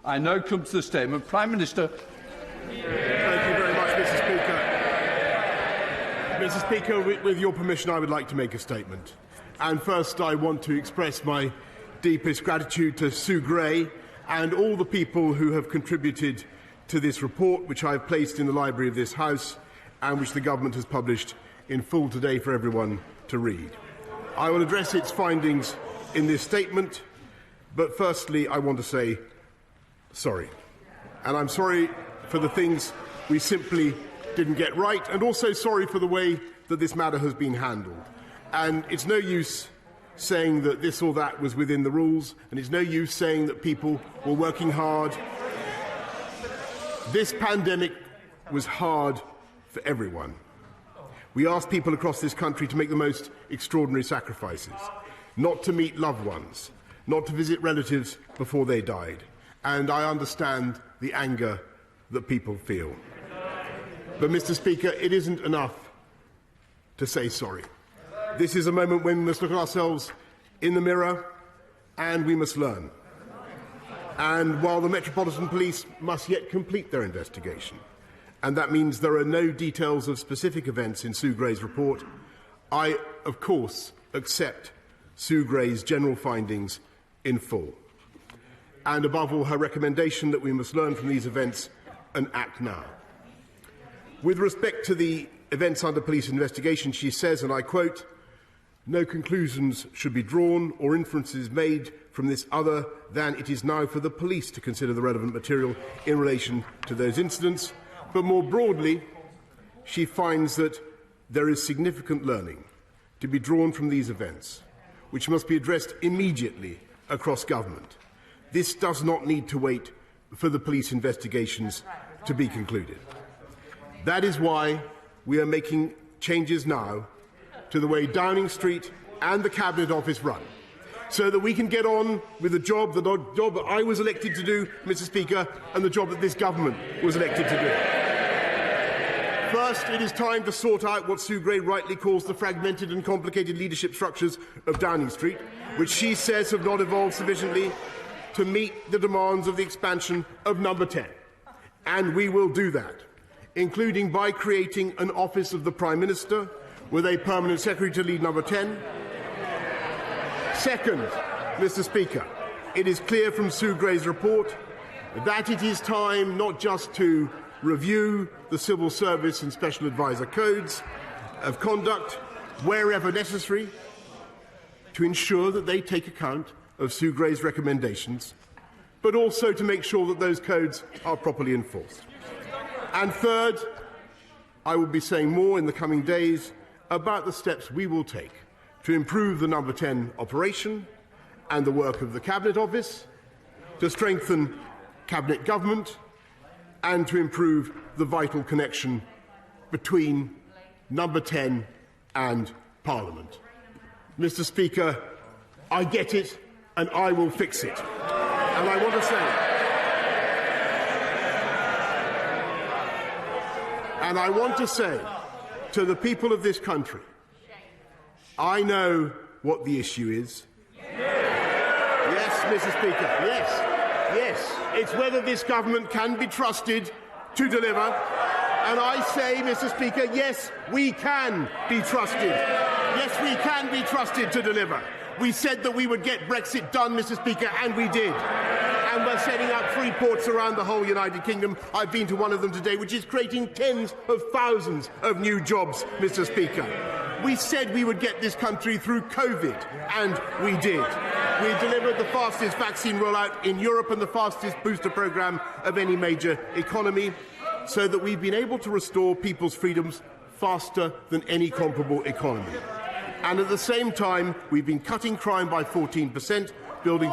I now come to the statement. Prime Minister. Thank you very much, Mr. Speaker. Mr. Speaker, with your permission, I would like to make a statement. And first, I want to express my deepest gratitude to Sue Gray and all the people who have contributed to this report, which I have placed in the library of this House and which the Government has published in full today for everyone to read. I will address its findings in this statement, but firstly, I want to say sorry. And I'm sorry for the things we simply didn't get right, and also sorry for the way that this matter has been handled. And it's no use saying that this or that was within the rules, and it's no use saying that people were working hard. This pandemic was hard for everyone. We asked people across this country to make the most extraordinary sacrifices, not to meet loved ones, not to visit relatives before they died. And I understand the anger that people feel. But, Mr. Speaker, it isn't enough to say sorry. This is a moment when we must look at ourselves in the mirror and we must learn. And while the Metropolitan Police must yet complete their investigation, and that means there are no details of specific events in Sue Gray's report, I, of course, accept Sue Gray's general findings in full. And above all, her recommendation that we must learn from these events and act now. With respect to the events under police investigation, she says, and I quote, "No conclusions should be drawn or inferences made from this other than it is now for the police to consider the relevant material in relation to those incidents." But more broadly, she finds that there is significant learning to be drawn from these events, which must be addressed immediately across government. This does not need to wait for the police investigations to be concluded. That is why we are making changes now to the way Downing Street and the Cabinet Office run, so that we can get on with the job that I was elected to do, Mr. Speaker, and the job that this government was elected to do. First, it is time to sort out what Sue Gray rightly calls the fragmented and complicated leadership structures of Downing Street, which she says have not evolved sufficiently to meet the demands of the expansion of Number 10. And we will do that, including by creating an Office of the Prime Minister with a permanent secretary to lead Number 10. Second, Mr. Speaker, it is clear from Sue Gray's report that it is time not just to review the civil service and special advisor codes of conduct wherever necessary to ensure that they take account of Sue Gray's recommendations, but also to make sure that those codes are properly enforced. And third, I will be saying more in the coming days about the steps we will take to improve the Number 10 operation and the work of the Cabinet Office, to strengthen Cabinet government, and to improve the vital connection between Number 10 and Parliament. Mr. Speaker, I get it and I will fix it. And I want to say to the people of this country, I know what the issue is. Yes, Mr. Speaker, yes. It's whether this government can be trusted to deliver. And I say, Mr. Speaker, yes, we can be trusted. Yes, we can be trusted to deliver. We said that we would get Brexit done, Mr. Speaker, and we did. And we're setting up free ports around the whole United Kingdom. I've been to one of them today, which is creating tens of thousands of new jobs, Mr. Speaker. We said we would get this country through COVID, and we did. We delivered the fastest vaccine rollout in Europe and the fastest booster programme of any major economy, so that we've been able to restore people's freedoms faster than any comparable economy. And at the same time, we've been cutting crime by 14%, building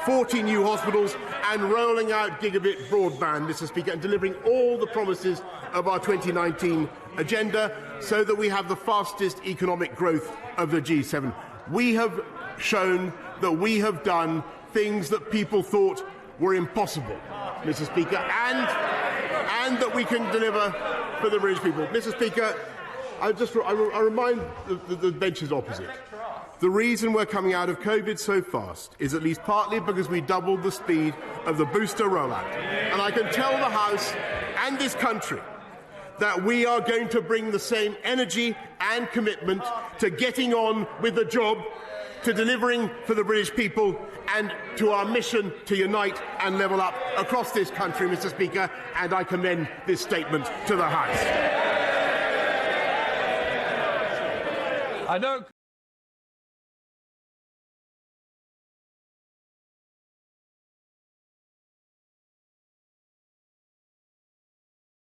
40 new hospitals and rolling out gigabit broadband, Mr. Speaker, and delivering all the promises of our 2019 agenda so that we have the fastest economic growth of the G7. We have shown that we have done things that people thought were impossible, Mr. Speaker, and that we can deliver for the British people. Mr. Speaker, I remind the benches opposite The reason we're coming out of COVID so fast is at least partly because we doubled the speed of the booster rollout. And I can tell the House and this country that we are going to bring the same energy and commitment to getting on with the job, to delivering for the British people, and to our mission to unite and level up across this country, Mr. Speaker, and I commend this statement to the House. I know.